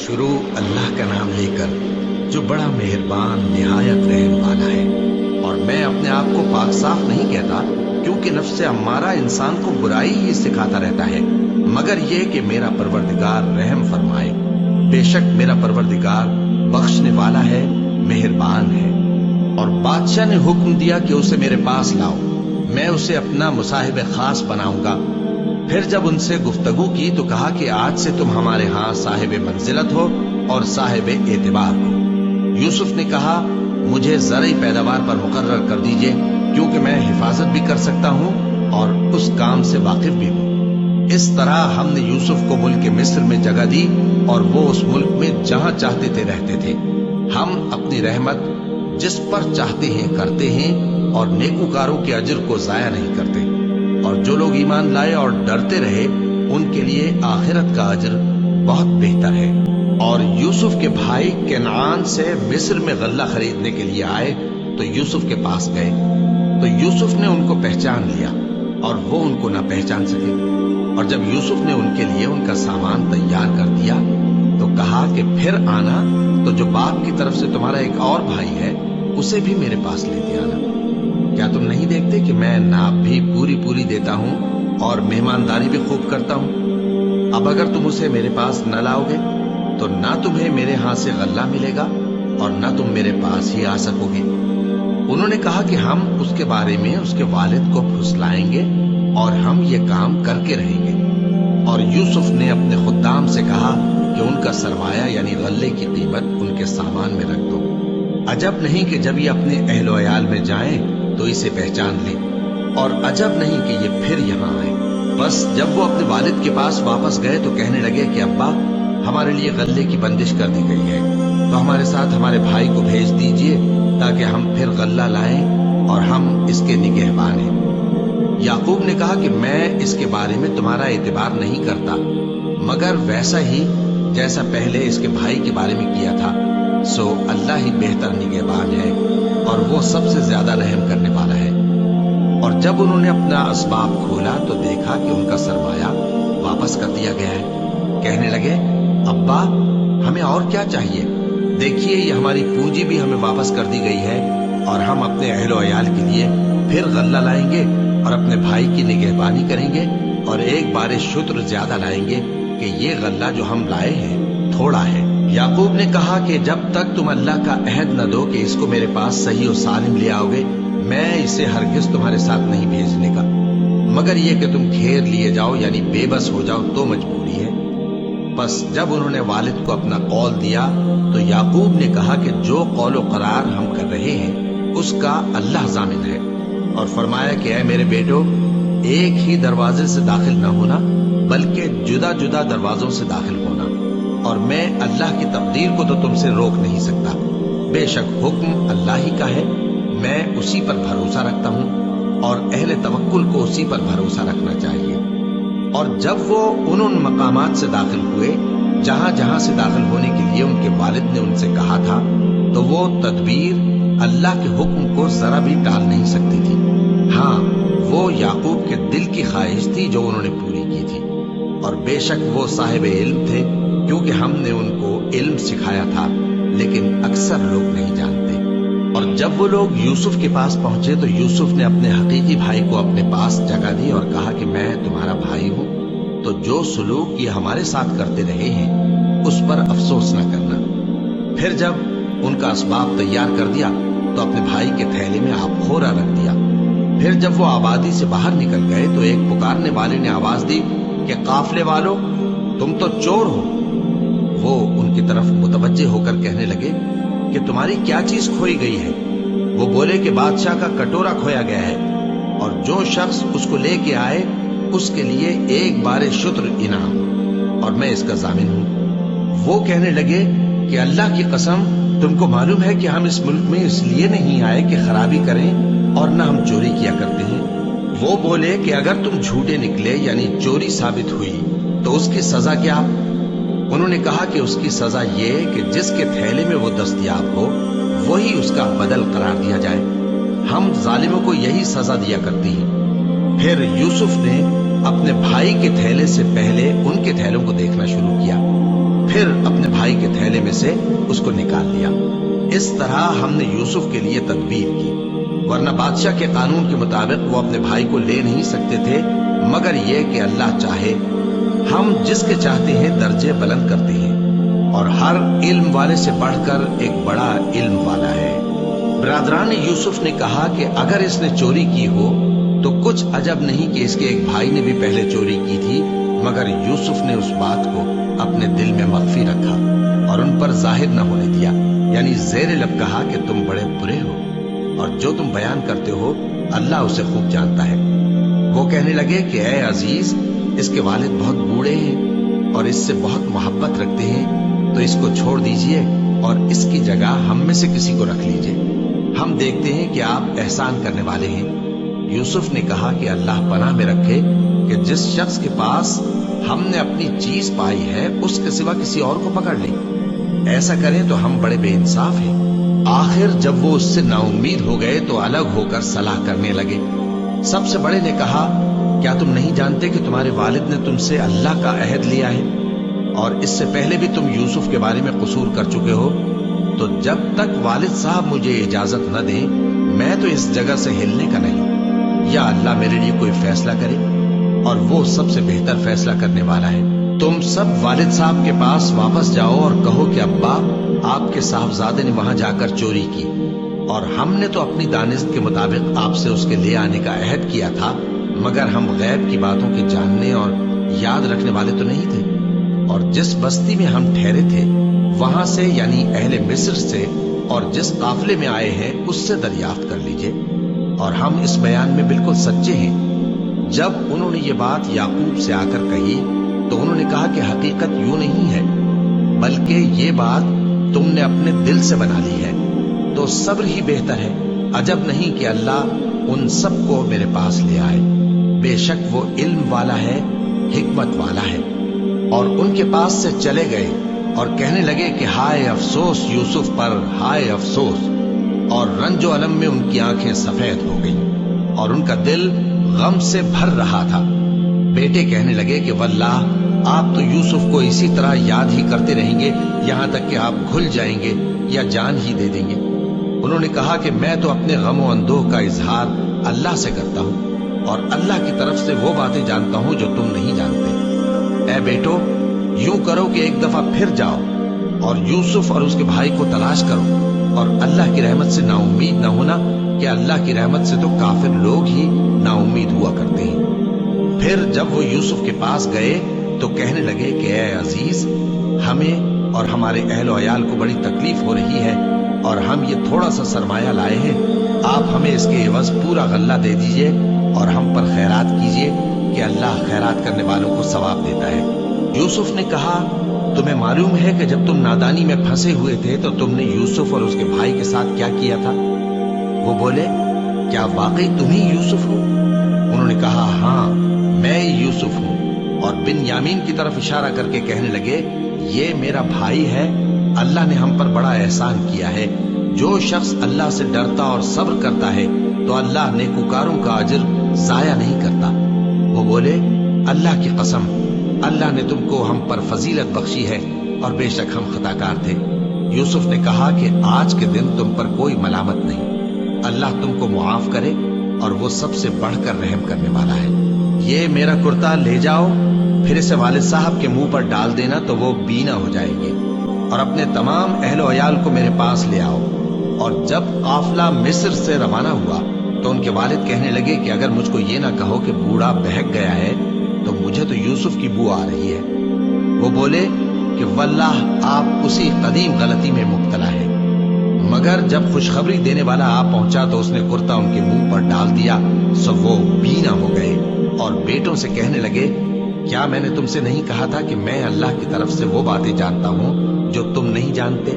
شروع اللہ کا نام لے کر جو بڑا مہربان نہایت رحم والا ہے۔ اور میں اپنے آپ کو پاک صاف نہیں کہتا، کیونکہ نفس امارہ انسان کو برائی ہی سکھاتا رہتا ہے، مگر یہ کہ میرا پروردگار رحم فرمائے۔ بے شک میرا پروردگار بخشنے والا ہے، مہربان ہے۔ اور بادشاہ نے حکم دیا کہ اسے میرے پاس لاؤ، میں اسے اپنا مصاحب خاص بناؤں گا۔ پھر جب ان سے گفتگو کی تو کہا کہ آج سے تم ہمارے ہاں صاحب منزلت ہو اور صاحب اعتبار ہو۔ یوسف نے کہا مجھے زرعی پیداوار پر مقرر کر دیجئے، کیونکہ میں حفاظت بھی کر سکتا ہوں اور اس کام سے واقف بھی ہوں۔ اس طرح ہم نے یوسف کو ملک مصر میں جگہ دی اور وہ اس ملک میں جہاں چاہتے تھے رہتے تھے۔ ہم اپنی رحمت جس پر چاہتے ہیں کرتے ہیں اور نیکوکاروں کے اجر کو ضائع نہیں کرتے۔ اور جو لوگ ایمان لائے اور ڈرتے رہے ان کے لیے آخرت کا اجر بہت بہتر ہے۔ اور یوسف کے بھائی کنعان سے مصر میں غلہ خریدنے کے لیے آئے تو یوسف کے پاس گئے، تو یوسف نے ان کو پہچان لیا اور وہ ان کو نہ پہچان سکے۔ اور جب یوسف نے ان کے لیے ان کا سامان تیار کر دیا تو کہا کہ پھر آنا تو جو باپ کی طرف سے تمہارا ایک اور بھائی ہے اسے بھی میرے پاس لیتے آنا۔ کیا تم نہیں دیکھتے کہ میں ناپ بھی پوری دیتا ہوں اور مہمانداری بھی خوب کرتا ہوں؟ اب اگر تم اسے میرے پاس نہ لاؤ گے تو نہ تمہیں میرے ہاں سے غلہ ملے گا اور نہ تم میرے پاس ہی آ سکو گے۔ انہوں نے کہا کہ ہم اس کے بارے میں اس کے والد کو پھسلائیں گے اور ہم یہ کام کر کے رہیں گے۔ اور یوسف نے اپنے خدام سے کہا کہ ان کا سرمایہ یعنی غلے کی قیمت ان کے سامان میں رکھ دو۔ عجب نہیں کہ جب یہ اپنے اہل و عیال میں جائیں تو اسے پہچان لیں، اور عجب نہیں کہ یہ پھر یہاں آئے۔ بس جب وہ اپنے والد کے پاس واپس گئے تو کہنے لگے کہ ابا ہمارے لیے غلے کی بندش کر دی گئی ہے، تو ہمارے ساتھ ہمارے بھائی کو بھیج دیجئے تاکہ ہم پھر غلہ لائیں اور ہم اس کے نگہبان ہیں۔ یعقوب نے کہا کہ میں اس کے بارے میں تمہارا اعتبار نہیں کرتا، مگر ویسا ہی جیسا پہلے اس کے بھائی کے بارے میں کیا تھا، سو اللہ ہی بہتر نگہبان ہے اور وہ سب سے زیادہ رحم کرنے والا ہے۔ اور جب انہوں نے اپنا اسباب کھولا تو دیکھا کہ ان کا سرمایہ واپس کر دیا گیا ہے۔ کہنے لگے ابا ہمیں اور کیا چاہیے؟ دیکھیے یہ ہماری پونجی بھی ہمیں واپس کر دی گئی ہے اور ہم اپنے اہل و عیال کے لیے پھر غلہ لائیں گے اور اپنے بھائی کی نگہبانی کریں گے اور ایک بار شتر زیادہ لائیں گے کہ یہ غلہ جو ہم لائے ہیں تھوڑا ہے۔ یعقوب نے کہا کہ جب تک تم اللہ کا عہد نہ دو کہ اس کو میرے پاس صحیح و سالم لے آؤ گے، میں اسے ہرگز تمہارے ساتھ نہیں بھیجنے کا، مگر یہ کہ تم گھیر لیے جاؤ یعنی بے بس ہو جاؤ تو مجبوری ہے۔ بس جب انہوں نے والد کو اپنا قول دیا تو یعقوب نے کہا کہ جو قول و قرار ہم کر رہے ہیں اس کا اللہ ضامن ہے، اور فرمایا کہ اے میرے بیٹو ایک ہی دروازے سے داخل نہ ہونا بلکہ جدا جدا دروازوں سے داخل ہونا، اور میں اللہ کی تقدیر کو تو تم سے روک نہیں سکتا۔ بے شک حکم اللہ ہی کا ہے، میں اسی پر بھروسہ رکھتا ہوں اور اہل توکل کو اسی پر بھروسہ رکھنا چاہیے۔ اور جب وہ ان مقامات سے داخل ہوئے جہاں جہاں سے داخل ہونے کے لیے ان کے والد نے ان سے کہا تھا، تو وہ تدبیر اللہ کے حکم کو ذرا بھی ٹال نہیں سکتی تھی۔ ہاں وہ یعقوب کے دل کی خواہش تھی جو انہوں نے پوری کی تھی، اور بے شک وہ صاحب علم تھے کیونکہ ہم نے ان کو علم سکھایا تھا، لیکن اکثر لوگ نہیں جانتے۔ اور جب وہ لوگ یوسف کے پاس پہنچے تو یوسف نے اپنے حقیقی بھائی کو اپنے پاس جگہ دی اور کہا کہ میں تمہارا بھائی ہوں، تو جو سلوک یہ ہمارے ساتھ کرتے رہے ہیں اس پر افسوس نہ کرنا۔ پھر جب ان کا اسباب تیار کر دیا تو اپنے بھائی کے تھیلے میں آپ خورا رکھ دیا۔ پھر جب وہ آبادی سے باہر نکل گئے تو ایک پکارنے والے نے آواز دی کہ قافلے والو تم تو چور ہو۔ وہ ان کی طرف متوجہ ہو کر کہنے لگے کہ تمہاری کیا چیز کھوئی گئی ہے؟ وہ بولے کہ بادشاہ کا کٹورا کھویا گیا ہے، اور جو شخص اس کو لے کے آئے اس کے لیے ایک بار شتر انعام، اور میں اس کا ضامن ہوں۔ وہ کہنے لگے کہ اللہ کی قسم تم کو معلوم ہے کہ ہم اس ملک میں اس لیے نہیں آئے کہ خرابی کریں اور نہ ہم چوری کیا کرتے ہیں۔ وہ بولے کہ اگر تم جھوٹے نکلے یعنی چوری ثابت ہوئی تو اس کی سزا کیا؟ انہوں نے کہا کہ اس کی سزا یہ کہ جس کے تھیلے میں وہ دستیاب ہو وہی اس کا بدل قرار دیا جائے، ہم ظالموں کو یہی سزا دیا کرتی ہیں۔ پھر یوسف نے اپنے بھائی کے تھیلے سے پہلے ان کے تھیلوں کو دیکھنا شروع کیا، फिर अपने भाई के थैले में से उसको निकाल लिया। इस तरह हमने यूसुफ के लिए तदबीर की, वरना बादशाह के कानून के मुताबिक वो अपने भाई को ले नहीं सकते थे, मगर ये कि अल्लाह चाहे। हम जिसके चाहते हैं दर्जे बुलंद करते हैं, और हर इल्म वाले से बढ़कर एक बड़ा इल्म वाला है। बरादरान यूसुफ ने कहा कि अगर इसने चोरी की हो तो कुछ अजब नहीं कि इसके एक भाई ने भी पहले चोरी की थी, मगर यूसुफ ने उस बात को अपने दिल में मख्फी रखा और उन पर जाहिर न होने दिया, यानी ज़ेरे लब कहा कि तुम बड़े बुरे हो और जो तुम बयान करते हो अल्लाह उसे खूब जानता है। वो कहने लगे कि ऐ अजीज, इसके वालिद बहुत बूढ़े हैं और इससे बहुत मोहब्बत रखते हैं, तो इसको छोड़ दीजिए और इसकी जगह हम में से किसी को रख लीजिए। हम देखते हैं कि आप एहसान करने वाले हैं। यूसुफ ने कहा कि अल्लाह पनाह में रखे कि जिस शख्स के पास हमने अपनी चीज पाई है उसके सिवा किसी और को पकड़ ले। ऐसा करें तो हम बड़े बेइंसाफ हैं। आखिर जब वो उससे नाउम्मीद हो गए तो अलग होकर सलाह करने लगे। सबसे बड़े ने कहा, क्या तुम नहीं जानते कि तुम्हारे वालिद ने तुमसे अल्लाह का अहद लिया है और इससे पहले भी तुम यूसुफ के बारे में कसूर कर चुके हो? तो जब तक वालिद साहब मुझे इजाजत न दें, मैं तो इस जगह से हिलने का नहीं। या अल्लाह मेरे लिए कोई फैसला करे, और वो सबसे बेहतर फैसला करने वाला है। तुम सब वालिद साहब के पास वापस जाओ और कहो कि अब्बा, आपके साहबजादे ने वहां जाकर चोरी की और हमने तो अपनी दानिश के मुताबिक आपसे उसके ले आने का अहद किया था, मगर हम गैब की बातों के जानने और याद रखने वाले तो नहीं थे। और जिस बस्ती में हम ठहरे थे वहां से, यानी अहले मिस्र से, और जिस काफिले में आए हैं उससे दरियाफ्त कर लीजिए, और हम इस बयान में बिल्कुल सच्चे हैं। जब उन्होंने ये बात याकूब से आकर कही तो उन्होंने कहा कि हकीकत यूं नहीं है, बल्कि ये बात तुमने अपने दिल से बना ली है, तो सब्र ही बेहतर है। अजब नहीं कि अल्लाह उन सबको मेरे पास ले आए। बेशक वो इल्म वाला है, हिकमत वाला है। और उनके पास से चले गए और कहने लगे कि हाय अफसोस यूसुफ पर, हाय अफसोस। और रंजो अलम में उनकी आंखें सफेद हो गईं और उनका दिल गम से भर रहा था। बेटे कहने लगे कि वल्लाह, आप तो यूसुफ को इसी तरह याद ही करते रहेंगे यहां तक कि आप घुल जाएंगे या जान ही दे देंगे। उन्होंने कहा कि मैं तो अपने गम और अंदोह का इजहार अल्लाह से करता हूं और अल्लाह की तरफ से वो बातें जानता हूं जो तुम नहीं जानते। ऐ बेटो, यूं करो कि एक दफा फिर जाओ और यूसुफ और उसके भाई को तलाश करो, और अल्लाह की रहमत से नाउम्मीद न होना कि अल्लाह की रहमत से तो काफिर लोग ही नाउम्मीद हुआ करते हैं। फिर जब वो यूसुफ के पास गए तो कहने लगे कि ऐ अजीज, हमें और हमारे अहल अयाल को बड़ी तकलीफ हो रही है और हम ये थोड़ा सा सरमाया लाए हैं। आप हमें इसके एवज पूरा गल्ला दे दीजिए और हम पर खैरात कीजिए कि अल्लाह खैरात करने वालों को सवाब देता है। यूसुफ ने कहा, तुम्हें मालूम है कि जब तुम नादानी में फंसे हुए थे तो तुमने यूसुफ और उसके भाई के साथ क्या किया था? वो बोले, क्या वाकई तुम ही यूसुफ हो? उन्होंने कहा, हाँ, मैं यूसुफ हूँ। और बिन यामीन की तरफ इशारा करके कहने लगे, ये मेरा भाई है। अल्लाह ने हम पर बड़ा एहसान किया है। जो शख्स अल्लाह से डरता और सब्र करता है तो अल्लाह नेकुकारों का अजर जाया नहीं करता। वो बोले, अल्लाह की कसम, अल्लाह ने तुमको हम पर फजीलत बख्शी है और बेशक हम खताकार थे। यूसुफ ने कहा कि आज के दिन तुम पर कोई मलामत नहीं, अल्लाह तुमको मुआफ करे और वो सबसे बढ़कर रहम करने वाला है। ये मेरा कुर्ता ले जाओ, फिर इसे वालिद साहब के मुंह पर डाल देना तो वो बीना हो जाएंगे, और अपने तमाम अहलो अयाल को मेरे पास ले आओ। और जब काफिला मिस्र से रवाना हुआ तो उनके वालिद कहने लगे कि अगर मुझको ये ना कहो कि बूढ़ा बहक गया है तो मुझे तो यूसुफ की बू आ रही है। वो बोले कि वल्लाह, आप उसी कदीम गलती में मुब्तला है। मगर जब खुशखबरी देने वाला आ पहुंचा तो उसने कुर्ता उनके मुंह पर डाल दिया, सो वो बीना हो गए और बेटों से कहने लगे, क्या मैंने तुमसे नहीं कहा था कि मैं अल्लाह की तरफ से वो बातें जानता हूं जो तुम नहीं जानते?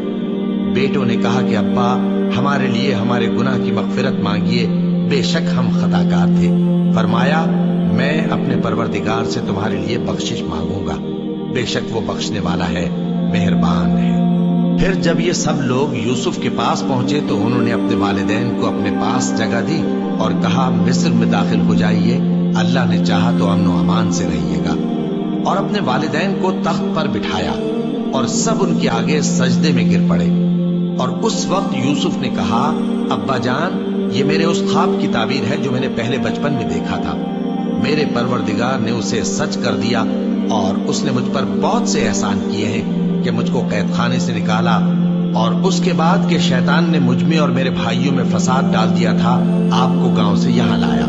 बेटों ने कहा कि अब्बा, हमारे लिए हमारे गुनाह की मगफिरत मांगिए, बेशक हम खताकार थे। फरमाया, मैं अपने परवरदिगार से तुम्हारे लिए बख्शिश मांगूंगा, बेशक वो बख्शने वाला है, मेहरबान है। फिर जब ये सब लोग यूसुफ के पास पहुंचे तो उन्होंने अपने वालिदैन को अपने पास जगह दी और कहा, मिस्र में दाखिल हो जाइए, अल्लाह ने चाहा तो अमन व अमान से रहिएगा। और अपने वालिदैन को तख्त पर बिठाया और सब उनके आगे सजदे में गिर पड़े। और उस वक्त यूसुफ ने कहा, अब्बा जान, ये मेरे उस ख्वाब की ताबीर है जो मैंने पहले बचपन में देखा था। मेरे परवरदिगार ने उसे सच कर दिया और उसने मुझ पर बहुत से एहसान किए हैं कि मुझको कैद खाने से निकाला और उसके बाद के शैतान ने मुझ में और मेरे भाइयों में फसाद डाल दिया था, आपको गांव से यहां लाया।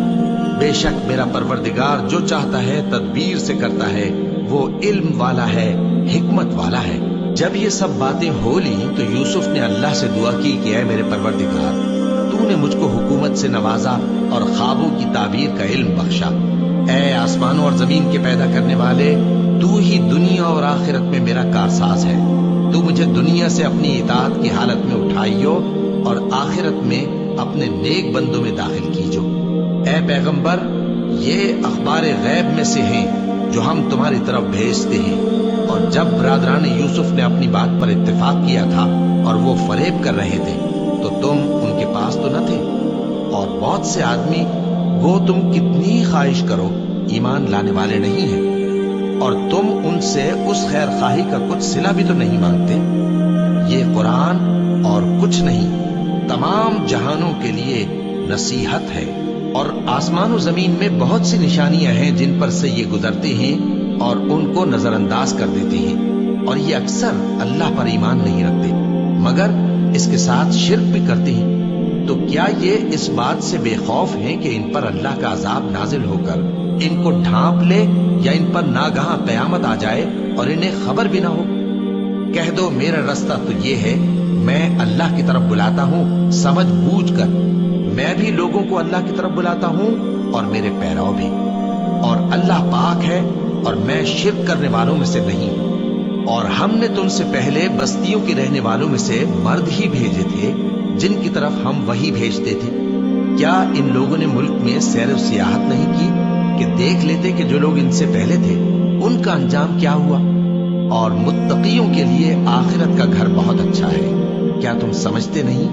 बेशक मेरा परवरदिगार जो चाहता है तदबीर से करता है, वो इल्म वाला है, हिकमत वाला है। जब ये सब बातें हो ली तो यूसुफ ने अल्लाह से दुआ की कि ऐ मेरे परवरदिगार, तूने मुझको हुकूमत से नवाजा और ख्वाबों की ताबीर का इल्म बख्शा। ऐ आसमानों और जमीन के पैदा करने वाले, तू ही दुनिया और आखिरत में मेरा कारसाज है। तू मुझे दुनिया से अपनी इताअत की हालत में उठाइयो और आखिरत में अपने नेक बंदों में दाखिल कीजो। ऐ पैगंबर, ये अखबार गैब में से हैं जो हम तुम्हारी तरफ भेजते हैं। और जब बरादरान यूसुफ ने अपनी बात पर इत्तेफाक किया था और वो फरेब कर रहे थे तो तुम उनके पास तो न थे, और बहुत से आदमी वो तुम कितनी ख्वाहिश करो ईमान लाने वाले नहीं हैं, और तुम उनसे उस खैर खाही का कुछ सिला भी तो नहीं मांगते। ये कुरान और कुछ नहीं, तमाम जहानों के लिए नसीहत है। और आसमान और जमीन में बहुत सी निशानियां हैं जिन पर से ये गुजरते हैं और उनको नजरअंदाज कर देते हैं, और ये अक्सर अल्लाह पर ईमान नहीं रखते मगर इसके साथ शिर्क भी करते हैं। तो क्या ये इस बात से बेखौफ हैं कि इन पर अल्लाह का अजाब नाजिल होकर इनको ढांप ले या इन पर नागहां कयामत आ जाए और इन्हें खबर भी ना हो? कह दो, मेरा रास्ता तो ये है, मैं अल्लाह की तरफ बुलाता हूँ समझ बूझ कर। मैं भी लोगों को अल्लाह की तरफ बुलाता हूँ और मेरे पैरव भी, और अल्लाह पाक है और मैं शिर्क करने वालों में से नहीं हूँ। और हमने तुमसे पहले बस्तियों के रहने वालों में से मर्द ही भेजे थे जिनकी तरफ हम वही भेजते थे। क्या इन लोगों ने मुल्क में सैर सियाहत नहीं की कि देख लेते कि जो लोग इनसे पहले थे उनका अंजाम क्या हुआ? और मुत्तकियों के लिए आखिरत का घर बहुत अच्छा है, क्या तुम समझते नहीं?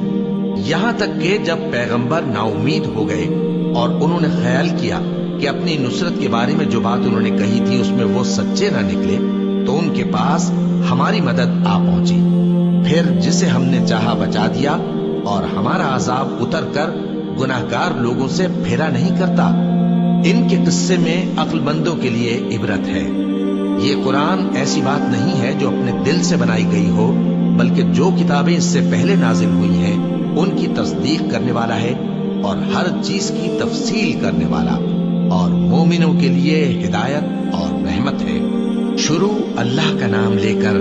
यहां तक कि जब पैगंबर नाउमीद हो गए और उन्होंने ख्याल किया कि अपनी नुसरत के बारे में जो बात उन्होंने कही थी उसमें वो सच्चे न निकले, तो उनके पास हमारी मदद आ पहुंची। फिर जिसे हमने चाहा बचा दिया, और हमारा अजाब उतर कर गुनाहगार लोगों से फेरा नहीं करता। इनके किस्से में अक्लमंदों के लिए इबरत है। ये कुरान ऐसी बात नहीं है जो अपने दिल से बनाई गई हो, बल्कि जो किताबें इससे पहले नाजिल हुई हैं उनकी तस्दीक करने वाला है और हर चीज की तफसील करने वाला, और मोमिनों के लिए हिदायत और रहमत है। शुरू अल्लाह का नाम लेकर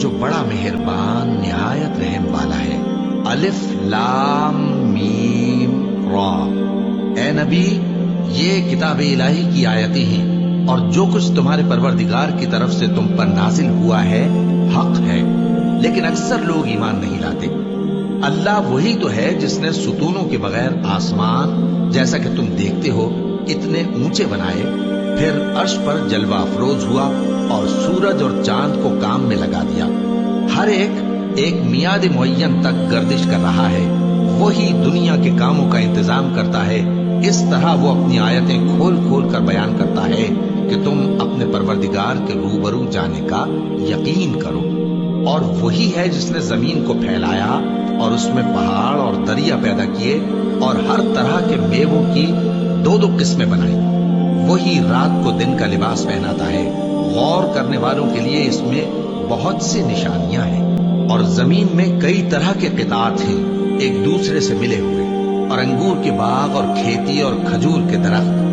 जो बड़ा मेहरबान निहायत रहम वाला है। अलिफ लाम मीम रा। ए नबी, ये किताब इलाही की आयतें हैं और जो कुछ तुम्हारे परवरदिगार की तरफ से तुम पर नाजिल हुआ है हक है, लेकिन अक्सर लोग ईमान नहीं लाते। अल्लाह वही तो है जिसने सुतूनों के बगैर आसमान, जैसा कि तुम देखते हो, इतने ऊंचे बनाए, फिर अर्श पर जलवा अफरोज हुआ और सूरज और चांद को काम में लगा दिया। हर एक मियाद मुअय्यन तक गर्दिश कर रहा है। वही दुनिया के कामों का इंतजाम करता है। इस तरह वो अपनी आयतें खोल खोल कर बयान करता है कि तुम अपने परवरदिगार के रूबरू जाने का यकीन करो। और वही है जिसने जमीन को फैलाया और उसमें पहाड़ और दरिया पैदा किए और हर तरह के मेवों की दो दो किस्में बनाई। वही रात को दिन का लिबास पहनाता है। गौर करने वालों के लिए इसमें बहुत सी निशानियां हैं। और जमीन में कई तरह के कितात हैं एक दूसरे से मिले हुए, और अंगूर के बाग और खेती और खजूर के दरख्त।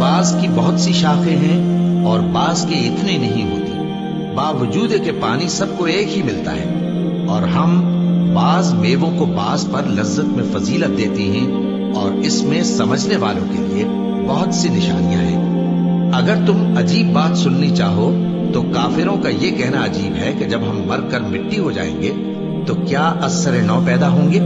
बाज की बहुत सी शाखें हैं और बाज के इतने नहीं होती। बावजूद के पानी सबको एक ही मिलता है, और हम बाज मेवों को बाज पर लज्जत में फजीलत देते हैं, और इसमें समझने वालों के लिए बहुत सी निशानियां हैं। अगर तुम अजीब बात सुननी चाहो तो काफिरों का ये कहना अजीब है कि जब हम मरकर मिट्टी हो जाएंगे तो क्या असर नौ पैदा होंगे।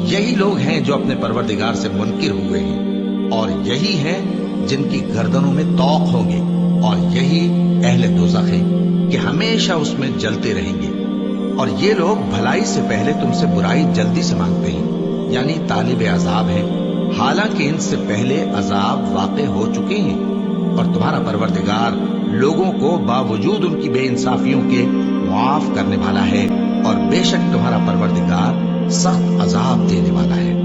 यही लोग हैं जो अपने परवरदिगार से मुनकिर हुए हैं, और यही हैं जिनकी गर्दनों में तौक होंगे, और यही अहले दोज़ख हैं कि हमेशा उसमें जलते रहेंगे। और ये लोग भलाई से पहले तुमसे बुराई जल्दी से मांगते हैं, यानी तालिब अजाब हैं, हालांकि इनसे पहले अजाब वाक़े हो चुके हैं। और तुम्हारा परवरदिगार लोगों को बावजूद उनकी बेइंसाफियों के मुआफ करने वाला है और बेशक तुम्हारा परवरदिगार सख्त अजाब देने वाला है।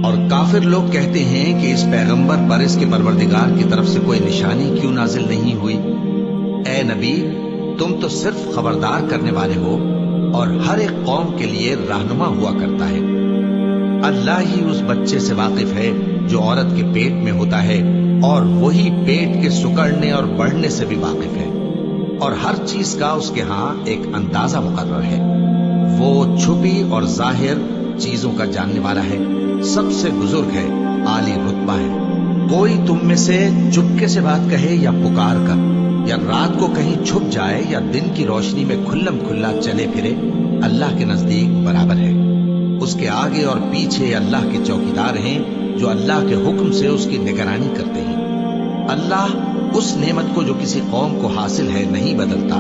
और काफिर लोग कहते हैं कि इस पैगंबर पर इसके परवरदिगार की तरफ से कोई निशानी क्यों नाजिल नहीं हुई। ए नबी, तुम तो सिर्फ खबरदार करने वाले हो और हर एक कौम के लिए रहनुमा हुआ करता है। अल्लाह ही उस बच्चे से वाकिफ है जो औरत के पेट में होता है, और वही पेट के सुकड़ने और बढ़ने से भी वाकिफ है, और हर चीज का उसके यहाँ एक अंदाजा मुकर्रर है। वो छुपी और जाहिर चीजों का जानने वाला है, सबसे बुजुर्ग है, आली रुतबा है। कोई तुम में से चुपके से बात कहे या पुकार कर, या रात को कहीं छुप जाए या दिन की रोशनी में खुल्लम खुल्ला चले फिरे, अल्लाह के नजदीक बराबर है। उसके आगे और पीछे अल्लाह के चौकीदार हैं जो अल्लाह के हुक्म से उसकी निगरानी करते हैं। अल्लाह उस नेमत को जो किसी कौम को हासिल है नहीं बदलता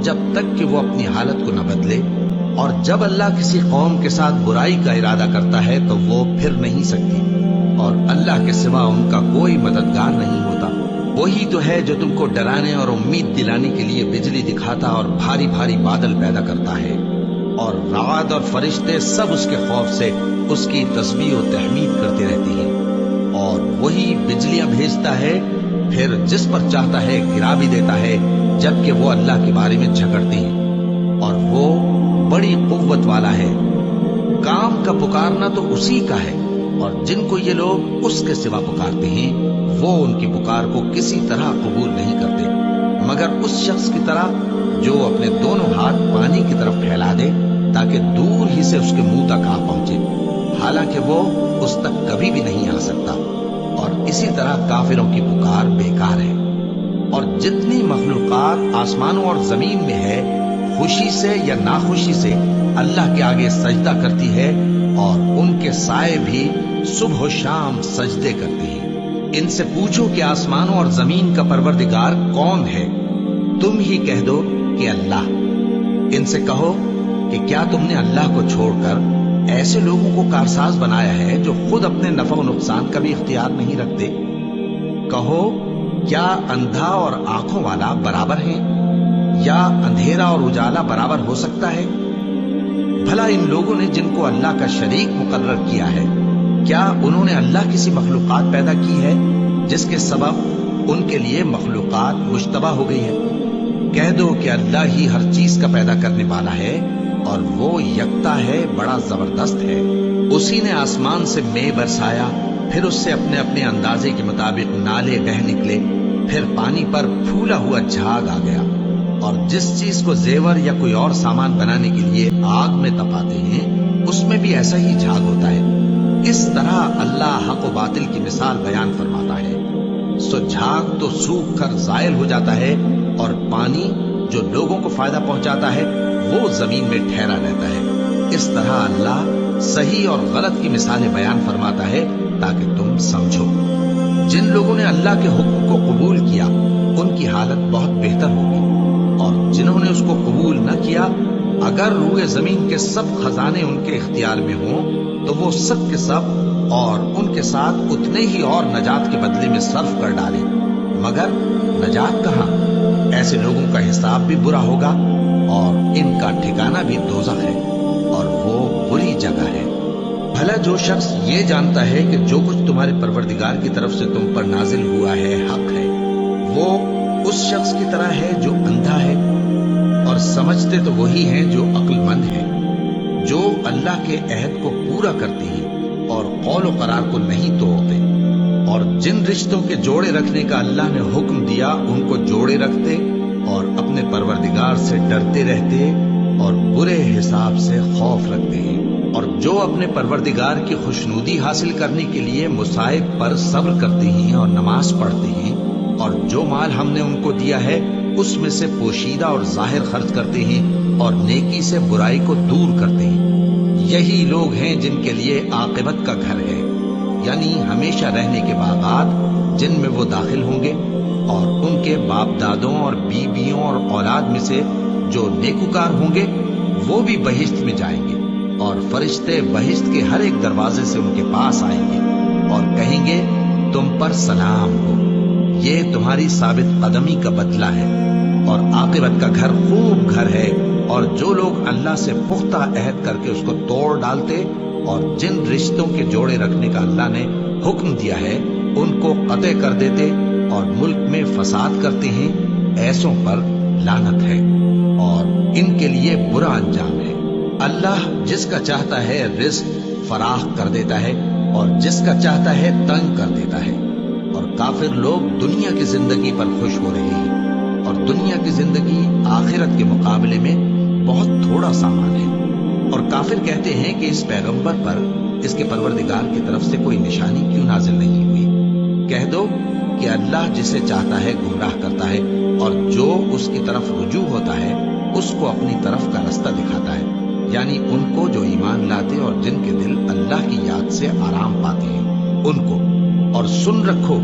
जब तक कि वो अपनी हालत को न बदले, और जब अल्लाह किसी कौम के साथ बुराई का इरादा करता है तो वो फिर नहीं सकती, और अल्लाह के सिवा उनका कोई मददगार नहीं होता। वही तो है जो तुमको डराने और उम्मीद दिलाने के लिए बिजली दिखाता और भारी भारी बादल पैदा करता है, और रात और फरिश्ते सब उसके खौफ से उसकी तस्बीह और तहमीद करती रहती हैं। और वही बिजलियां भेजता है, फिर जिस पर चाहता है गिरा भी देता है, जबकि वो अल्लाह के बारे में झगड़ते हैं, और वो बड़ी कुव्वत वाला है। काम का पुकारना तो उसी का है, और जिनको ये लोग उसके सिवा पुकारते हैं वो उनकी पुकार को किसी तरह कबूल नहीं करते, मगर उस शख्स की तरह जो अपने दोनों हाथ पानी की तरफ फैला दे ताकि दूर ही से उसके मुंह तक आ पहुंचे, हालांकि वो उस तक कभी भी नहीं आ सकता। और इसी तरह काफिरों की पुकार बेकार है। और जितनी मखलूकात आसमानों और जमीन में है, खुशी से या नाखुशी से अल्लाह के आगे सजदा करती है, और उनके साए भी सुबह शाम सजदे करते हैं। इनसे पूछो कि आसमानों और जमीन का परवरदिगार कौन है, तुम ही कह दो कि अल्लाह। इनसे कहो कि क्या तुमने अल्लाह को छोड़कर ऐसे लोगों को कारसाज बनाया है जो खुद अपने नफा और नुकसान का भी इख्तियार नहीं रखते। कहो, क्या अंधा और आंखों वाला बराबर है, या अंधेरा और उजाला बराबर हो सकता है? भला इन लोगों ने जिनको अल्लाह का शरीक मुकर्रर किया है, क्या उन्होंने अल्लाह किसी मखलूकात पैदा की है जिसके सबब उनके लिए मखलूकात मुश्तबा हो गई है? कह दो कि अल्लाह ही हर चीज का पैदा करने वाला है, और वो यकता है, बड़ा जबरदस्त है। उसी ने आसमान से मेघ बरसाया, फिर उससे अपने अपने अंदाजे के मुताबिक नाले बह निकले, फिर पानी पर फूला हुआ झाग आ गया। और जिस चीज को जेवर या कोई और सामान बनाने के लिए आग में तपाते हैं, उसमें भी ऐसा ही झाग होता है। इस तरह अल्लाह हक व बातिल की मिसाल बयान फरमाता है। सो झाग तो सूख कर जायल हो जाता है, और पानी जो लोगों को फायदा पहुंचाता है वो जमीन में ठहरा रहता है। इस तरह अल्लाह सही और गलत की मिसालें बयान फरमाता है ताकि तुम समझो। जिन लोगों ने अल्लाह के हुक्म को कबूल किया उनकी हालत बहुत बेहतर होगी, और जिन्होंने उसको कबूल न किया, अगर रूए जमीन के सब खजाने उनके इख्तियार में हों तो वो सब के सब और उनके साथ उतने ही और नजात के बदले में सर्फ कर डाले, मगर नजात कहां? ऐसे लोगों का हिसाब भी बुरा होगा, और इनका ठिकाना भी दोज़ख है, और वो बुरी जगह है। भला जो शख्स ये जानता है कि जो कुछ तुम्हारे परवरदिगार की तरफ से तुम पर नाजिल हुआ है हक है, वो उस शख्स की तरह है जो अंधा है। और समझते तो वही हैं जो अक्लमंद है, जो अल्लाह के अहद को पूरा करते हैं और कौल व करार को नहीं तोड़ते, और जिन रिश्तों के जोड़े रखने का अल्लाह ने हुक्म दिया उनको जोड़े रखते, और अपने परवरदिगार से डरते रहते, और बुरे हिसाब से खौफ रखते हैं। और जो अपने परवरदिगार की खुशनुदी हासिल करने के लिए मुसाइब पर सब्र करते हैं और नमाज पढ़ते हैं, और जो माल हमने उनको दिया है उसमें से पोशीदा और जाहिर खर्च करते हैं, और नेकी से बुराई को दूर करते हैं, यही लोग हैं जिनके लिए आकिबत का घर है, यानी हमेशा रहने के बागात जिनमें वो दाखिल होंगे। और उनके बाप दादों और बीबियों और औलाद में से जो नेकुकार होंगे वो भी बहिश्त में जाएंगे, और फरिश्ते बहिश्त के हर एक दरवाजे से उनके पास आएंगे और कहेंगे तुम पर सलाम हो, ये तुम्हारी साबित कदमी का बदला है, और आकिबत का घर खूब घर है, اور جو لوگ اللہ سے پختہ عہد کر کے اس کو توڑ ڈالتے اور جن رشتوں کے جوڑے رکھنے کا اللہ نے حکم دیا ہے ان کو قطع کر دیتے اور ملک میں فساد کرتے ہیں، ایسوں پر لعنت ہے اور ان کے لیے برا انجام ہے۔ اللہ جس کا چاہتا ہے رزق فراخ کر دیتا ہے اور جس کا چاہتا ہے تنگ کر دیتا ہے، اور کافر لوگ دنیا کی زندگی پر خوش ہو رہے ہیں اور دنیا کی زندگی آخرت کے مقابلے میں بہت تھوڑا سامان ہے۔ اور کافر کہتے ہیں کہ اس پیغمبر پر اس کے پروردگار کی طرف سے کوئی نشانی کیوں نازل نہیں ہوئی؟ کہہ دو کہ اللہ جسے چاہتا ہے گمراہ کرتا ہے اور جو اس کی طرف رجوع ہوتا ہے اس کو اپنی طرف کا رستہ دکھاتا ہے، یعنی ان کو جو ایمان لاتے اور جن کے دل اللہ کی یاد سے آرام پاتے ہیں ان کو۔ اور سن رکھو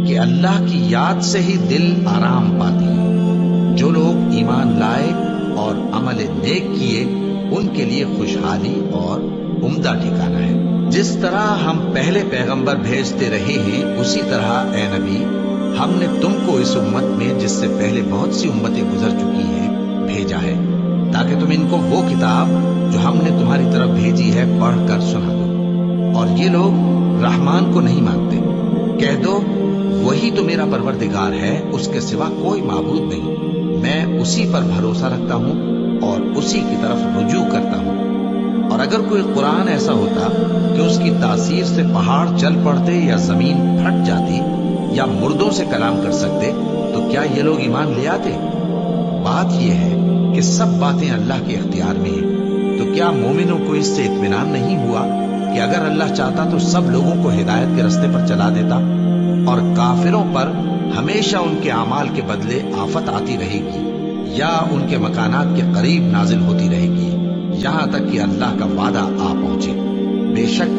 کہ اللہ کی یاد سے ہی دل آرام پاتے ہیں۔ جو لوگ ایمان لائے اور عمل نیک کیے ان کے لیے خوشحالی اور عمدہ ٹھکانہ ہے۔ جس طرح ہم پہلے پیغمبر بھیجتے رہے ہیں اسی طرح اے نبی ہم نے تم کو اس امت میں جس سے پہلے بہت سی امتیں گزر چکی ہیں بھیجا ہے، تاکہ تم ان کو وہ کتاب جو ہم نے تمہاری طرف بھیجی ہے پڑھ کر سنا دو۔ اور یہ لوگ رحمان کو نہیں مانتے۔ کہہ دو وہی تو میرا پروردگار ہے، اس کے سوا کوئی معبود نہیں، میں اسی پر بھروسہ رکھتا ہوں اور اسی کی طرف رجوع کرتا ہوں۔ اور اگر کوئی قرآن ایسا ہوتا کہ اس کی تاثیر سے پہاڑ چل پڑتے یا زمین پھٹ جاتی یا مردوں سے کلام کر سکتے تو کیا یہ لوگ ایمان لے آتے؟ بات یہ ہے کہ سب باتیں اللہ کے اختیار میں ہیں، تو کیا مومنوں کو اس سے اطمینان نہیں ہوا کہ اگر اللہ چاہتا تو سب لوگوں کو ہدایت کے رستے پر چلا دیتا؟ اور کافروں پر ہمیشہ ان کے اعمال کے بدلے آفت آتی رہے گی یا ان کے مکانات کے قریب نازل ہوتی رہے گی یہاں تک کہ اللہ کا وعدہ آ پہنچے۔ بے شک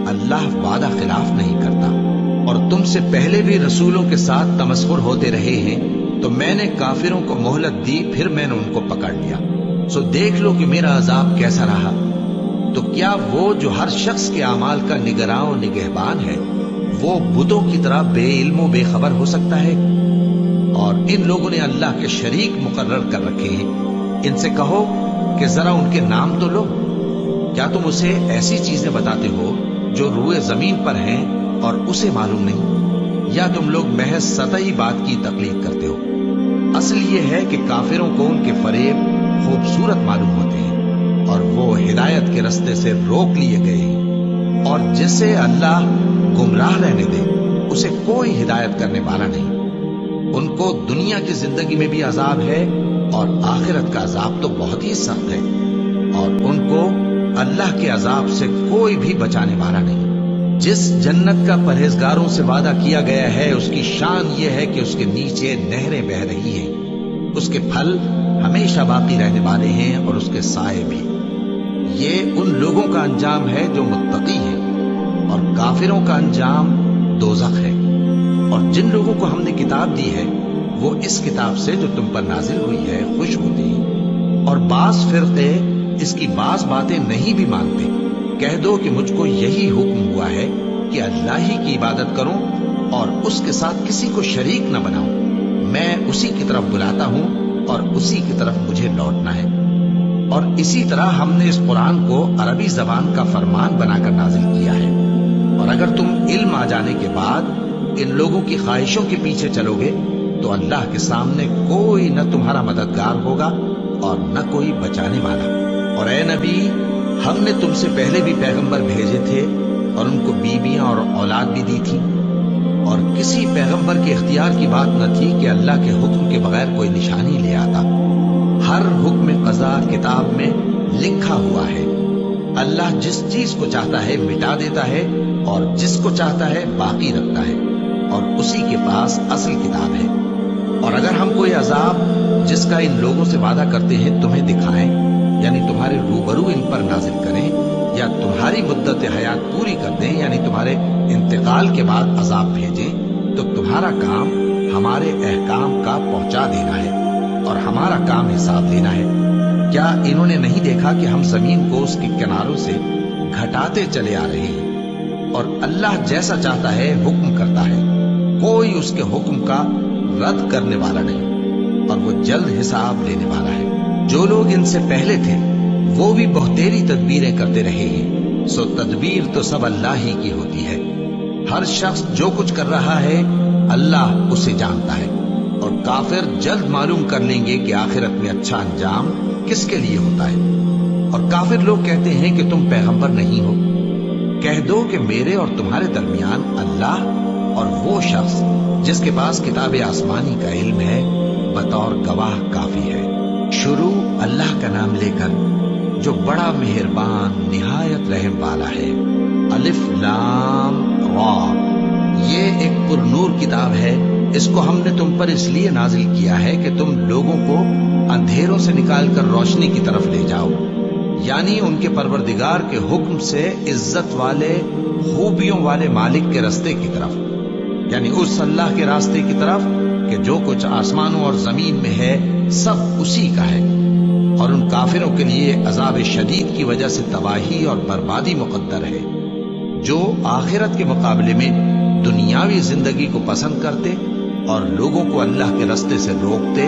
اللہ وعدہ خلاف نہیں کرتا۔ اور تم سے پہلے بھی رسولوں کے ساتھ تمسخر ہوتے رہے ہیں تو میں نے کافروں کو مہلت دی، پھر میں نے ان کو پکڑ لیا۔ سو دیکھ لو کہ میرا عذاب کیسا رہا۔ تو کیا وہ جو ہر شخص کے اعمال کا نگراں و نگہبان ہے وہ بتوں کی طرح بے علم و بے خبر ہو سکتا ہے؟ اور ان لوگوں نے اللہ کے شریک مقرر کر رکھے ہیں۔ ان سے کہو کہ ذرا ان کے نام تو لو۔ کیا تم اسے ایسی چیزیں بتاتے ہو جو روئے زمین پر ہیں اور اسے معلوم نہیں، یا تم لوگ محض سطحی بات کی تقلید کرتے ہو؟ اصل یہ ہے کہ کافروں کو ان کے فریب خوبصورت معلوم ہوتے ہیں اور وہ ہدایت کے رستے سے روک لیے گئے ہیں، اور جسے اللہ گمراہ رہنے دے اسے کوئی ہدایت کرنے والا نہیں۔ ان کو دنیا کی زندگی میں بھی عذاب ہے اور آخرت کا عذاب تو بہت ہی سخت ہے، اور ان کو اللہ کے عذاب سے کوئی بھی بچانے والا نہیں۔ جس جنت کا پرہیزگاروں سے وعدہ کیا گیا ہے اس کی شان یہ ہے کہ اس کے نیچے نہریں بہہ رہی ہیں، اس کے پھل ہمیشہ باقی رہنے والے ہیں اور اس کے سائے بھی۔ یہ ان لوگوں کا انجام ہے جو متقی ہیں، اور کافروں کا انجام دوزخ ہے۔ اور جن لوگوں کو ہم نے کتاب دی ہے وہ اس کتاب سے جو تم پر نازل ہوئی ہے خوش ہوتے ہیں، اور بعض فرقے اس کی بعض باتیں نہیں بھی مانتے۔ کہہ دو کہ مجھ کو یہی حکم ہوا ہے کہ اللہ ہی کی عبادت کروں اور اس کے ساتھ کسی کو شریک نہ بناؤں۔ میں اسی کی طرف بلاتا ہوں اور اسی کی طرف مجھے لوٹنا ہے۔ اور اسی طرح ہم نے اس قرآن کو عربی زبان کا فرمان بنا کر نازل کیا ہے۔ اور اگر تم علم آ جانے کے بعد ان لوگوں کی خواہشوں کے پیچھے چلو گے تو اللہ کے سامنے کوئی نہ تمہارا مددگار ہوگا اور نہ کوئی بچانے والا۔ اور اے نبی ہم نے تم سے پہلے بھی پیغمبر بھیجے تھے اور ان کو بیویاں اور اولاد بھی دی تھی، اور کسی پیغمبر کے اختیار کی بات نہ تھی کہ اللہ کے حکم کے بغیر کوئی نشانی لے آتا۔ ہر حکم قضا کتاب میں لکھا ہوا ہے۔ اللہ جس چیز کو چاہتا ہے مٹا دیتا ہے اور جس کو چاہتا ہے باقی رکھتا ہے، اور اسی کے پاس اصل کتاب ہے۔ اور اگر ہم کوئی عذاب جس کا ان لوگوں سے وعدہ کرتے ہیں تمہیں دکھائیں، یعنی تمہارے روبرو ان پر نازل کریں، یا تمہاری مدت حیات پوری کر دیں یعنی تمہارے انتقال کے بعد عذاب بھیجیں، تو تمہارا کام ہمارے احکام کا پہنچا دینا ہے اور ہمارا کام حساب لینا ہے۔ کیا انہوں نے نہیں دیکھا کہ ہم زمین کو اس کے کناروں سے گھٹاتے چلے آ رہے ہیں؟ اور اللہ جیسا چاہتا ہے حکم کرتا ہے، کوئی اس کے حکم کا رد کرنے والا نہیں، اور وہ جلد حساب لینے والا ہے۔ जो लोग इनसे पहले थे वो भी बहुतेरी तदबीरें करते रहे हैं, सो तदबीर तो सब अल्लाह ही की होती है। हर शख्स जो कुछ कर रहा है अल्लाह उसे जानता है, और काफिर जल्द मालूम कर लेंगे कि आखिरत में अच्छा अंजाम किसके लिए होता है। और काफिर लोग कहते हैं कि तुम पैगंबर नहीं हो। कह दो कि मेरे और तुम्हारे दरमियान अल्लाह और वो शख्स जिसके पास किताब आसमानी का इल्म है बतौर गवाह काफी है। शुरू अल्लाह का नाम लेकर जो बड़ा मेहरबान निहायत रहम वाला है। अलिफ लाम रा, ये एक पुरनूर किताब है। इसको हमने तुम पर इसलिए नाजिल किया है कि तुम लोगों को अंधेरों से निकालकर रोशनी की तरफ ले जाओ, यानी उनके परवरदिगार के हुक्म से इज्जत वाले खूबियों वाले मालिक के रास्ते की तरफ, यानी उस अल्लाह के रास्ते की तरफ कि जो कुछ आसमानों और जमीन में है सब उसी का है। और उन काफिरों के लिए अजाब शदीद की वजह से तबाही और बर्बादी मुकद्दर है, जो आखिरत के मुकाबले में दुनियावी जिंदगी को पसंद करते और लोगों को अल्लाह के रास्ते से रोकते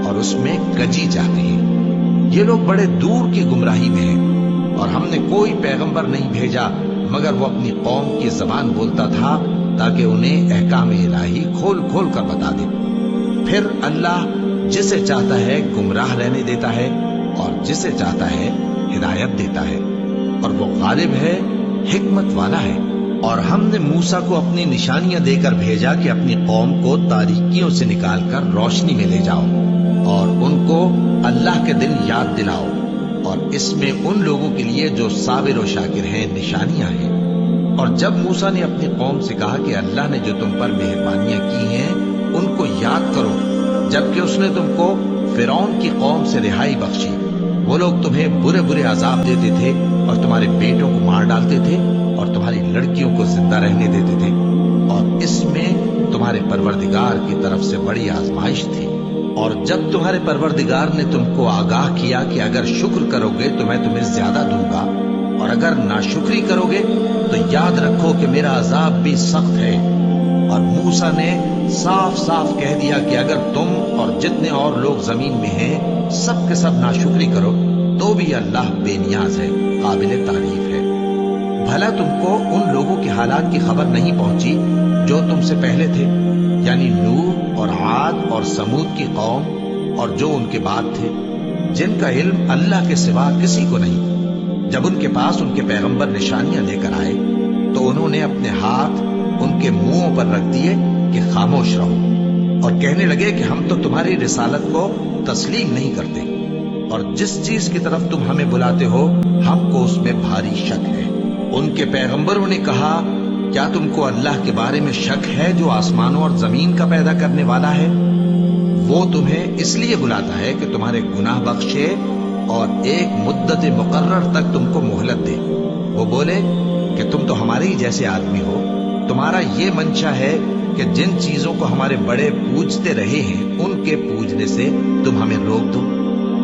और उसमें कजी जाते हैं। ये लोग बड़े दूर की गुमराही में हैं, और हमने कोई पैगंबर नहीं भेजा मगर वो अपनी कौम की जबान बोलता था ताकि उन्हें अहकाम इलाही खोल खोल कर बता दे। फिर अल्लाह जिसे चाहता है गुमराह रहने देता है और जिसे चाहता है हिदायत देता है, और वो गालिब है, हिकमत वाला है। और हमने मूसा को अपनी निशानियां देकर भेजा कि अपनी कौम को तारीकियों से निकालकर रोशनी में ले जाओ और उनको अल्लाह के दिन याद दिलाओ, और इसमें उन लोगों के लिए जो साबिर और शाकिर हैं निशानियां हैं। और जब मूसा ने अपनी कौम से कहा कि अल्लाह ने जो तुम पर मेहरबानियां की हैं उनको याद करो, जबकि उसने तुमको फिरौन की कौम से रिहाई बख्शी। वो लोग तुम्हें बुरे बुरे अजाब देते थे और तुम्हारे बेटों को मार डालते थे और तुम्हारी लड़कियों को जिंदा रहने देते थे, और इसमें तुम्हारे परवरदिगार की तरफ से बड़ी आजमाइश थी। और जब तुम्हारे परवरदिगार ने तुमको आगाह किया कि अगर शुक्र करोगे तो मैं तुम्हें ज्यादा दूंगा, और अगर नाशुक्री करोगे तो याद रखो कि मेरा अजाब भी सख्त है। और मूसा ने साफ साफ कह दिया कि अगर तुम और जितने और लोग जमीन में हैं सब के सब नाशुक्री करो तो भी अल्लाह बेनियाज है, काबिल तारीफ है। भला तुमको उन लोगों के हालात की खबर नहीं पहुंची जो तुमसे पहले थे, यानी नूह और आद और समूद की कौम और जो उनके बाद थे, जिनका इल्म अल्लाह के सिवा किसी को नहीं। जब उनके पास उनके पैगंबर निशानियां लेकर आए तो उन्होंने अपने हाथ उनके मुंहों पर रख दिए कि खामोश रहो, और कहने लगे कि हम तो तुम्हारी रिसालत को तस्लीम नहीं करते, और जिस चीज की तरफ तुम हमें बुलाते हो हमको उसमें भारी शक है। उनके पैगंबरों ने कहा, क्या तुमको अल्लाह के बारे में शक है जो आसमानों और जमीन का पैदा करने वाला है? वो तुम्हें इसलिए बुलाता है कि तुम्हारे गुनाह बख्शे और एक मुद्दत मुकर्रर तक तुमको मोहलत दे। वो बोले कि तुम तो हमारे ही जैसे आदमी हो, तुम्हारा ये मंशा है कि जिन चीजों को हमारे बड़े पूजते रहे हैं उनके पूजने से तुम हमें रोक दो।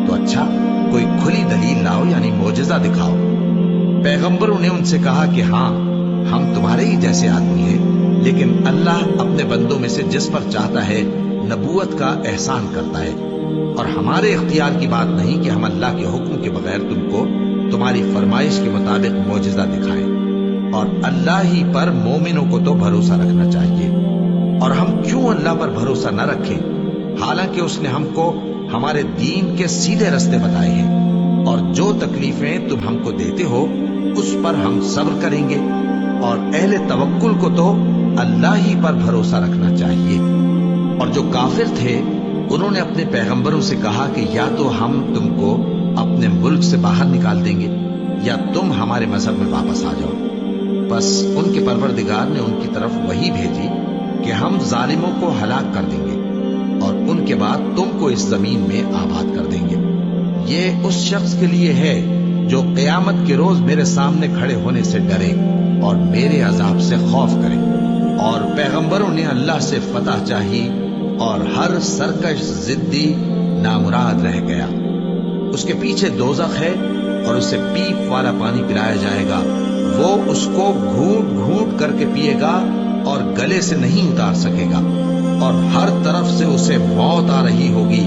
तो अच्छा, कोई खुली दलील लाओ, यानी मोजज़ा दिखाओ। पैगंबरों ने उनसे कहा कि हाँ, हम तुम्हारे ही जैसे आदमी हैं, लेकिन अल्लाह अपने बंदों में से जिस पर चाहता है नबूवत का एहसान करता है, और हमारे इख्तियार की बात नहीं कि हम अल्लाह के हुक्म के बगैर तुमको तुम्हारी फरमाइश के मुताबिक मोजज़ा दिखाएं। और अल्लाह ही पर मोमिनों को तो भरोसा रखना चाहिए। और हम क्यों अल्लाह पर भरोसा न रखें, हालांकि उसने हमको हमारे दीन के सीधे रास्ते बताए हैं, और जो तकलीफें तुम हमको देते हो उस पर हम सब्र करेंगे। और अहले तवक्कुल को तो अल्लाह ही पर भरोसा रखना चाहिए। और जो काफिर थे उन्होंने अपने पैगंबरों से कहा कि या तो हम तुमको अपने मुल्क से बाहर निकाल देंगे या तुम हमारे मजहब में वापस आ जाओ। बस उनके परवरदिगार ने उनकी तरफ वही भेजी कि हम जालिमों को हलाक कर देंगे और उनके बाद तुमको इस जमीन में आबाद कर देंगे। ये उस शख्स के लिए है जो क़यामत के रोज मेरे सामने खड़े होने से डरे और मेरे अजाब से खौफ करे। और पैगंबरों ने अल्लाह से फतह चाही और हर सरकश जिद्दी नामुराद रह गया। उसके पीछे दोज़ख है और उसे पीप वाला पानी पिलाया जाएगा। वो उसको घूंट घूंट करके पिएगा और गले से नहीं उतार सकेगा, और हर तरफ से उसे मौत आ रही होगी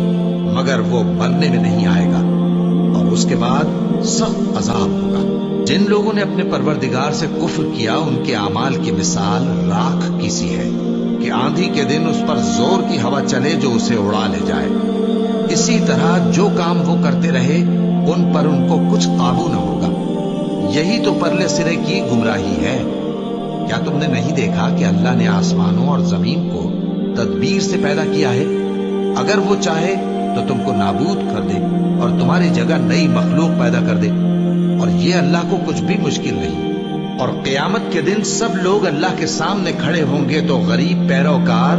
मगर वो मरने में नहीं आएगा। اس کے بعد سخت عذاب ہوگا۔ جن لوگوں نے اپنے پروردگار سے کفر کیا ان کے اعمال کی مثال راکھ کی سی ہے کہ آندھی کے دن اس پر زور کی ہوا چلے جو اسے اڑا لے جائے۔ اسی طرح جو کام وہ کرتے رہے ان پر ان کو کچھ قابو نہ ہوگا۔ یہی تو پرلے سرے کی گمراہی ہے۔ کیا تم نے نہیں دیکھا کہ اللہ نے آسمانوں اور زمین کو تدبیر سے پیدا کیا ہے؟ اگر وہ چاہے تو تم کو نابود کر دے اور تمہاری جگہ نئی مخلوق پیدا کر دے، اور یہ اللہ کو کچھ بھی مشکل نہیں۔ اور قیامت کے دن سب لوگ اللہ کے سامنے کھڑے ہوں گے تو غریب پیروکار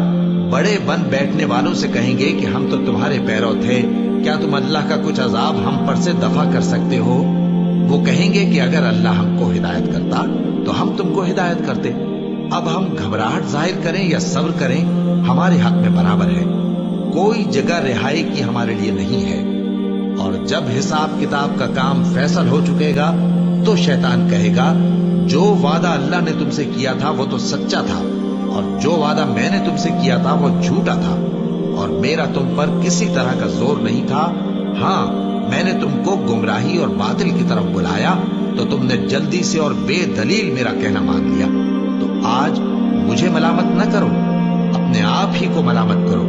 بڑے بن بیٹھنے والوں سے کہیں گے کہ ہم تو تمہارے پیرو تھے، کیا تم اللہ کا کچھ عذاب ہم پر سے دفع کر سکتے ہو؟ وہ کہیں گے کہ اگر اللہ ہم کو ہدایت کرتا تو ہم تم کو ہدایت کرتے۔ اب ہم گھبراہٹ ظاہر کریں یا صبر کریں ہمارے حق میں برابر ہے، کوئی جگہ رہائی کی ہمارے لیے نہیں ہے۔ اور جب حساب کتاب کا کام فیصل ہو چکے گا تو شیطان کہے گا جو وعدہ اللہ نے تم سے کیا تھا وہ تو سچا تھا، اور جو وعدہ میں نے تم سے کیا تھا وہ جھوٹا تھا، اور میرا تم پر کسی طرح کا زور نہیں تھا۔ ہاں، میں نے تم کو گمراہی اور باطل کی طرف بلایا تو تم نے جلدی سے اور بے دلیل میرا کہنا مان لیا۔ تو آج مجھے ملامت نہ کرو، اپنے آپ ہی کو ملامت کرو۔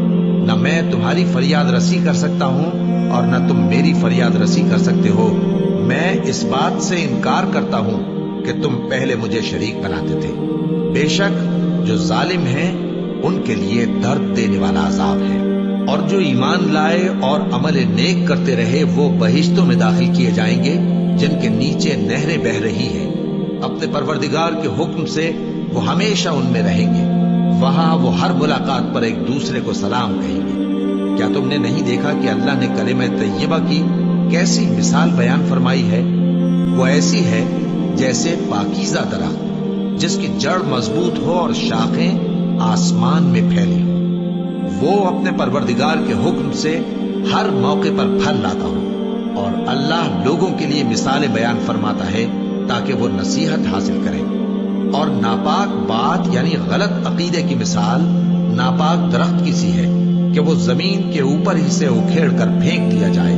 نہ میں تمہاری فریاد رسی کر سکتا ہوں اور نہ تم میری فریاد رسی کر سکتے ہو۔ میں اس بات سے انکار کرتا ہوں کہ تم پہلے مجھے شریک بناتے تھے۔ بے شک جو ظالم ہیں ان کے لیے درد دینے والا عذاب ہے، اور جو ایمان لائے اور عمل نیک کرتے رہے وہ بہشتوں میں داخل کیے جائیں گے جن کے نیچے نہریں بہہ رہی ہیں۔ اپنے پروردگار کے حکم سے وہ ہمیشہ ان میں رہیں گے، وہاں وہ ہر ملاقات پر ایک دوسرے کو سلام کہیں گے۔ کیا تم نے نہیں دیکھا کہ اللہ نے کلمہ طیبہ کی کیسی مثال بیان فرمائی ہے؟ وہ ایسی ہے جیسے پاکیزہ درخت جس کی جڑ مضبوط ہو اور شاخیں آسمان میں پھیلی ہوں۔ وہ اپنے پروردگار کے حکم سے ہر موقع پر پھل لاتا ہو، اور اللہ لوگوں کے لیے مثالیں بیان فرماتا ہے تاکہ وہ نصیحت حاصل کریں۔ اور ناپاک بات یعنی غلط عقیدے کی مثال ناپاک درخت کی سی ہے کہ وہ زمین کے اوپر ہی سے اکھیڑ کر پھینک دیا جائے،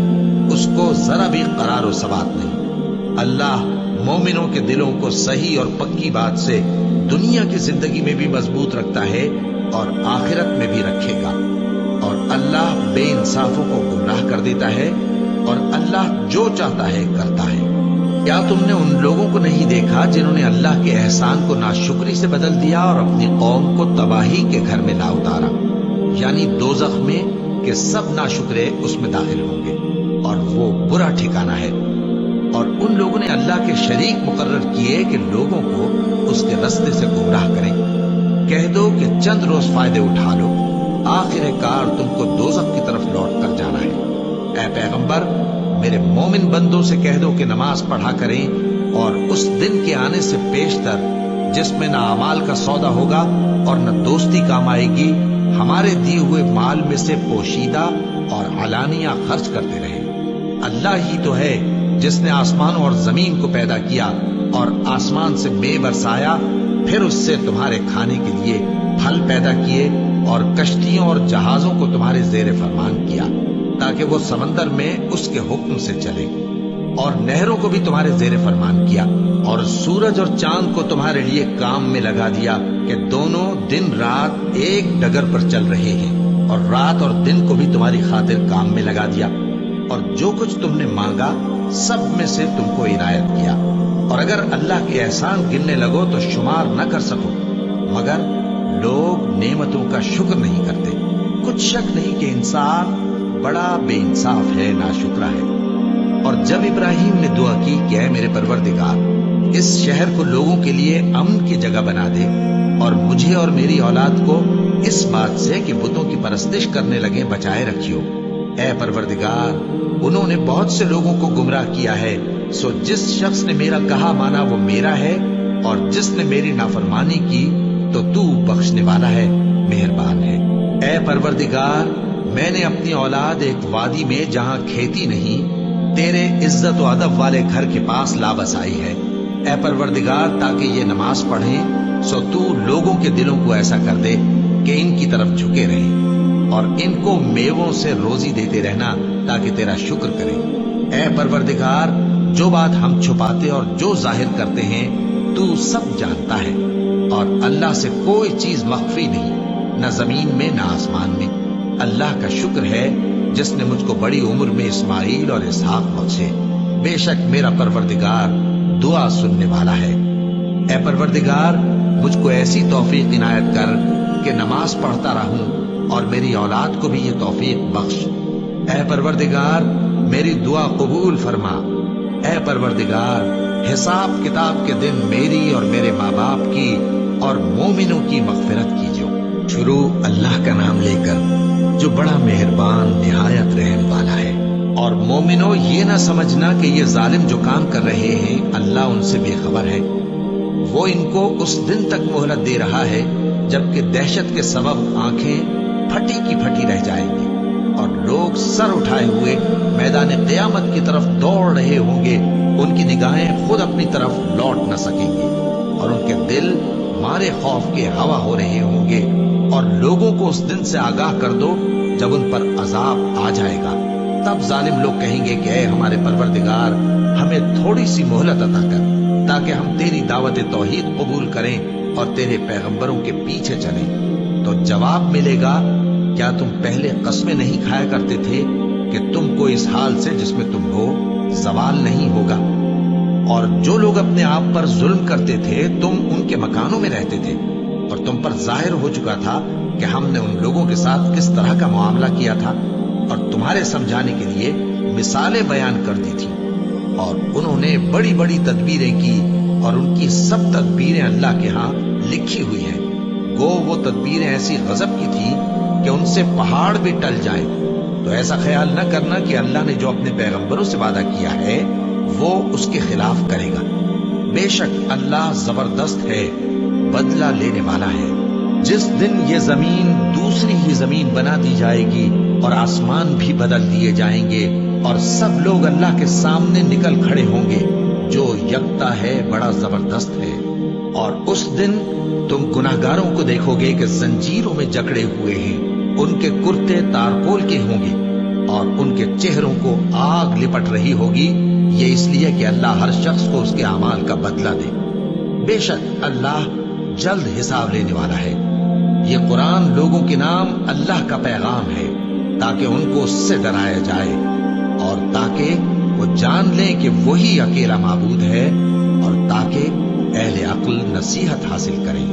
اس کو ذرا بھی قرار و ثبات نہیں۔ اللہ مومنوں کے دلوں کو صحیح اور پکی بات سے دنیا کی زندگی میں بھی مضبوط رکھتا ہے اور آخرت میں بھی رکھے گا، اور اللہ بے انصافوں کو گمراہ کر دیتا ہے، اور اللہ جو چاہتا ہے کرتا ہے۔ کیا تم نے ان لوگوں کو نہیں دیکھا جنہوں نے اللہ کے احسان کو ناشکری سے بدل دیا اور اپنی قوم کو تباہی کے گھر میں لا اتارا، یعنی دوزخ میں کہ سب ناشکرے اس میں داخل ہوں گے، اور وہ برا ٹھکانہ ہے۔ اور ان لوگوں نے اللہ کے شریک مقرر کیے کہ لوگوں کو اس کے رستے سے گمراہ کریں۔ کہہ دو کہ چند روز فائدے اٹھا لو، آخر کار تم کو دوزخ کی طرف لوٹ کر جانا ہے۔ اے پیغمبر، میرے مومن بندوں سے کہہ دو کہ نماز پڑھا کریں، اور اس دن کے آنے سے پیشتر جس میں نہ اعمال کا سودا ہوگا اور نہ دوستی کام آئے گی، ہمارے دیے ہوئے مال میں سے پوشیدہ اور علانیہ خرچ کرتے رہے۔ اللہ ہی تو ہے جس نے آسمانوں اور زمین کو پیدا کیا اور آسمان سے مے برسایا، پھر اس سے تمہارے کھانے کے لیے پھل پیدا کیے، اور کشتیوں اور جہازوں کو تمہارے زیر فرمان کیا تاکہ وہ سمندر میں اس کے حکم سے چلے، اور نہروں کو بھی تمہارے زیر فرمان کیا، اور سورج اور چاند کو تمہارے لیے کام میں لگا دیا کہ دونوں دن رات ایک ڈگر پر چل رہے ہیں، اور رات اور دن کو بھی تمہاری خاطر کام میں لگا دیا، اور جو کچھ تم نے مانگا سب میں سے تم کو عنایت کیا۔ اور اگر اللہ کے احسان گننے لگو تو شمار نہ کر سکو، مگر لوگ نعمتوں کا شکر نہیں کرتے۔ کچھ شک نہیں کہ انسان بڑا بے انصاف ہے، ناشکرا ہے۔ اور جب ابراہیم نے دعا کی کہ اے میرے پروردگار، اس شہر کو لوگوں کے لیے امن کی جگہ بنا دے، اور مجھے اور میری اولاد کو اس بات سے کہ بتوں کی پرستش کرنے لگے بچائے رکھیو۔ اے پروردگار، انہوں نے بہت سے لوگوں کو گمراہ کیا ہے، سو جس شخص نے میرا کہا مانا وہ میرا ہے، اور جس نے میری نافرمانی کی تو تو بخشنے والا ہے، مہربان ہے۔ اے پروردگار، میں نے اپنی اولاد ایک وادی میں جہاں کھیتی نہیں تیرے عزت و ادب والے گھر کے پاس لا بسائی ہے۔ اے پروردگار، تاکہ یہ نماز پڑھیں، سو تو لوگوں کے دلوں کو ایسا کر دے کہ ان کی طرف جھکے رہیں، اور ان کو میووں سے روزی دیتے رہنا تاکہ تیرا شکر کریں۔ اے پروردگار، جو بات ہم چھپاتے اور جو ظاہر کرتے ہیں تو سب جانتا ہے، اور اللہ سے کوئی چیز مخفی نہیں، نہ زمین میں نہ آسمان میں۔ اللہ کا شکر ہے جس نے مجھ کو بڑی عمر میں اسماعیل اور اسحاق بخشے۔ بے شک میرا پروردگار دعا سننے والا ہے۔ اے پروردگار، مجھ کو ایسی توفیق عنایت کر کہ نماز پڑھتا رہوں، اور میری اولاد کو بھی یہ توفیق بخش۔ اے پروردگار، میری دعا قبول فرما۔ اے پروردگار، حساب کتاب کے دن میری اور میرے ماں باپ کی اور مومنوں کی مغفرت کیجو۔ شروع اللہ کا نام لے کر جو بڑا مہربان نہایت رحم والا ہے۔ اور مومنوں، یہ نہ سمجھنا کہ یہ ظالم جو کام کر رہے ہیں اللہ ان سے بے خبر ہے۔ وہ ان کو اس دن تک مہلت دے رہا ہے جبکہ دہشت کے سبب آنکھیں پھٹی کی پھٹی رہ جائیں گی، اور لوگ سر اٹھائے ہوئے میدان قیامت کی طرف دوڑ رہے ہوں گے۔ ان کی نگاہیں خود اپنی طرف لوٹ نہ سکیں گی، اور ان کے دل مارے خوف کے ہوا ہو رہے ہوں گے۔ اور لوگوں کو اس دن سے آگاہ کر دو جب ان پر عذاب آ جائے گا۔ تب ظالم لوگ کہیں گے کہ اے ہمارے پروردگار، ہمیں تھوڑی سی مہلت عطا کر تاکہ ہم تیری دعوت توحید قبول کریں اور تیرے پیغمبروں کے پیچھے چلیں۔ تو جواب ملے گا، کیا تم پہلے قسمیں نہیں کھایا کرتے تھے کہ تم کو اس حال سے جس میں تم ہو زوال نہیں ہوگا؟ اور جو لوگ اپنے آپ پر ظلم کرتے تھے تم ان کے مکانوں میں رہتے تھے، اور تم پر ظاہر ہو چکا تھا کہ ہم نے ان لوگوں کے ساتھ کس طرح کا معاملہ کیا تھا، اور تمہارے سمجھانے کے لیے مثالیں بیان کر دی تھی۔ اور انہوں نے بڑی بڑی تدبیریں کی، اور ان کی سب تدبیریں اللہ کے ہاں لکھی ہوئی ہیں۔ گو وہ تدبیریں ایسی غضب کی تھی کہ ان سے پہاڑ بھی ٹل جائیں۔ تو ایسا خیال نہ کرنا کہ اللہ نے جو اپنے پیغمبروں سے وعدہ کیا ہے وہ اس کے خلاف کرے گا۔ بے شک اللہ زبردست ہے، بدلہ لینے والا ہے۔ جس دن یہ زمین دوسری ہی زمین بنا دی جائے گی اور آسمان بھی بدل دیے جائیں گے، اور سب لوگ اللہ کے سامنے نکل کھڑے ہوں گے جو یکتا ہے، بڑا زبردست ہے۔ اور اس دن تم گناہگاروں کو دیکھو گے کہ زنجیروں میں جکڑے ہوئے ہیں، ان کے کرتے تارپول کے ہوں گے، اور ان کے چہروں کو آگ لپٹ رہی ہوگی، یہ اس لیے کہ اللہ ہر شخص کو اس کے اعمال کا بدلہ دے۔ بے شک اللہ جلد حساب لینے والا ہے۔ یہ قرآن لوگوں کے نام اللہ کا پیغام ہے تاکہ ان کو اس سے ڈرایا جائے، اور تاکہ وہ جان لیں کہ وہی اکیلا معبود ہے، اور تاکہ اہل عقل نصیحت حاصل کریں۔